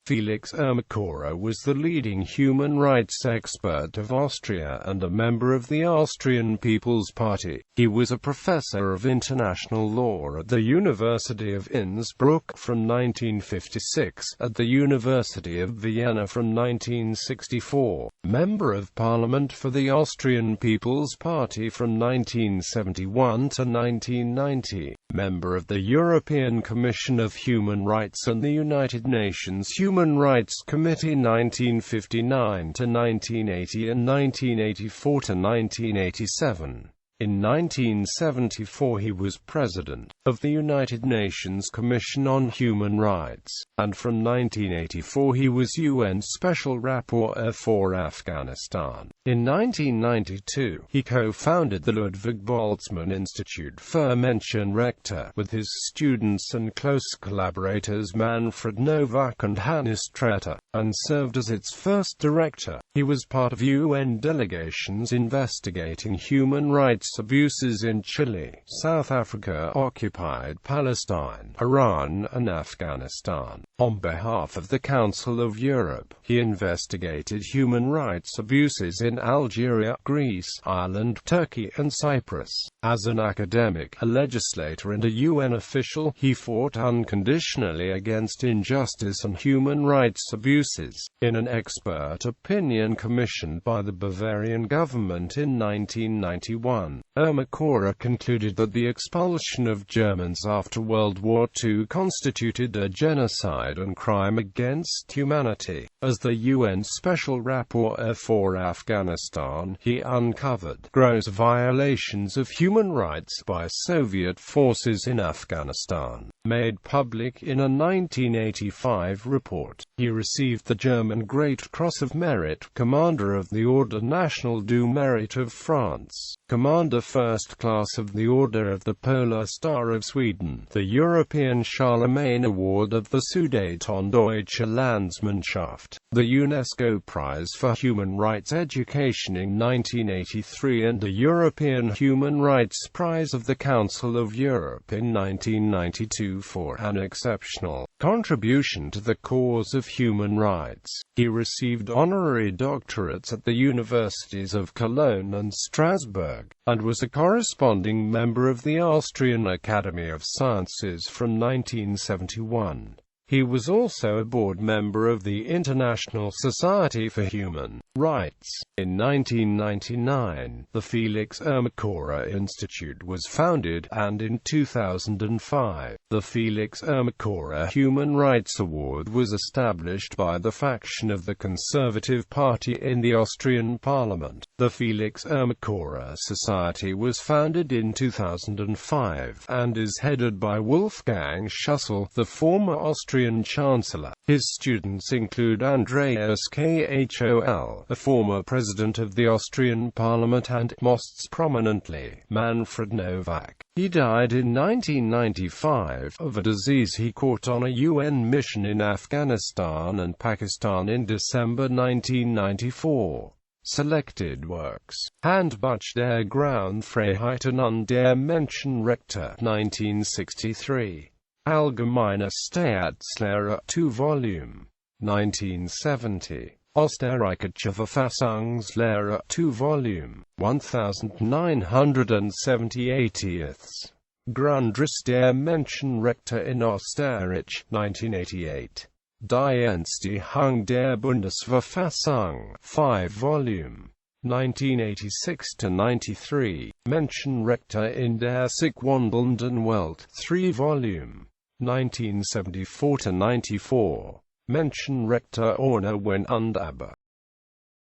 Felix Ermacora was the leading human rights expert of Austria and a member of the Austrian People's Party. He was a professor of international law at the University of Innsbruck from 1956, at the University of Vienna from 1964, Member of Parliament for the Austrian People's Party from 1971 to 1990, Member of the European Commission of Human Rights and the United Nations Human Rights Committee 1959 to 1980 and 1984 to 1987. In 1974 he was President of the United Nations Commission on Human Rights, and from 1984 he was UN Special Rapporteur for Afghanistan. In 1992, he co-founded the Ludwig Boltzmann Institut für Menschenrechte with his students and close collaborators Manfred, Nowak and Tretter, and served as its first director. He was part of UN delegations investigating human rights abuses in Chile, South Africa, occupied Palestine, Iran, and Afghanistan. On behalf of the Council of Europe, he investigated human rights abuses in Algeria, Greece, Ireland, Turkey, and Cyprus. As an academic, a legislator, and a UN official, he fought unconditionally against injustice and human rights abuses. In an expert opinion commissioned by the Bavarian government in 1991, Ermacora concluded that the expulsion of Germans after World War II constituted a genocide and crime against humanity. As the UN Special Rapporteur for Afghanistan, he uncovered gross violations of human rights by Soviet forces in Afghanistan, made public in a 1985 report. He received the German Great Cross of Merit, Commander of the Ordre National du Mérite of France, Commander First Class of the Order of the Polar Star of Sweden, the European Charlemagne Award of the Sudetendeutsche Landsmannschaft, the UNESCO Prize for Human Rights Education in 1983 and the European Human Rights Prize of the Council of Europe in 1992 for an exceptional contribution to the cause of human rights. He received honorary doctorates at the universities of Cologne and Strasbourg, and was a corresponding member of the Austrian Academy of Sciences from 1971. He was also a board member of the International Society for Human Rights. In 1999, the Felix Ermacora Institute was founded, and in 2005, the Felix Ermacora Human Rights Award was established by the faction of the Conservative Party in the Austrian Parliament. The Felix Ermacora Society was founded in 2005, and is headed by Wolfgang Schussel, the former Austrian Chancellor. His students include Andreas Kohl, a former president of the Austrian Parliament, and, most prominently, Manfred Nowak. He died in 1995 of a disease he caught on a UN mission in Afghanistan and Pakistan in December 1994. Selected works: Handbuch der Grundfreiheiten und der Menschenrechte, 1963. Allgemeine Staatslehre, 2 volume, 1970. Österreichische Verfassungslehre, 2 volume, 1978. Grundriss der Menschenrechte in Österreich, 1988. Die Entstehung der Bundesverfassung, 5 volume, 1986–93, Menschenrechte in der sich wandelnden Welt, 3 volume, 1974–94, Menschenrechte ohne Wenn und Aber.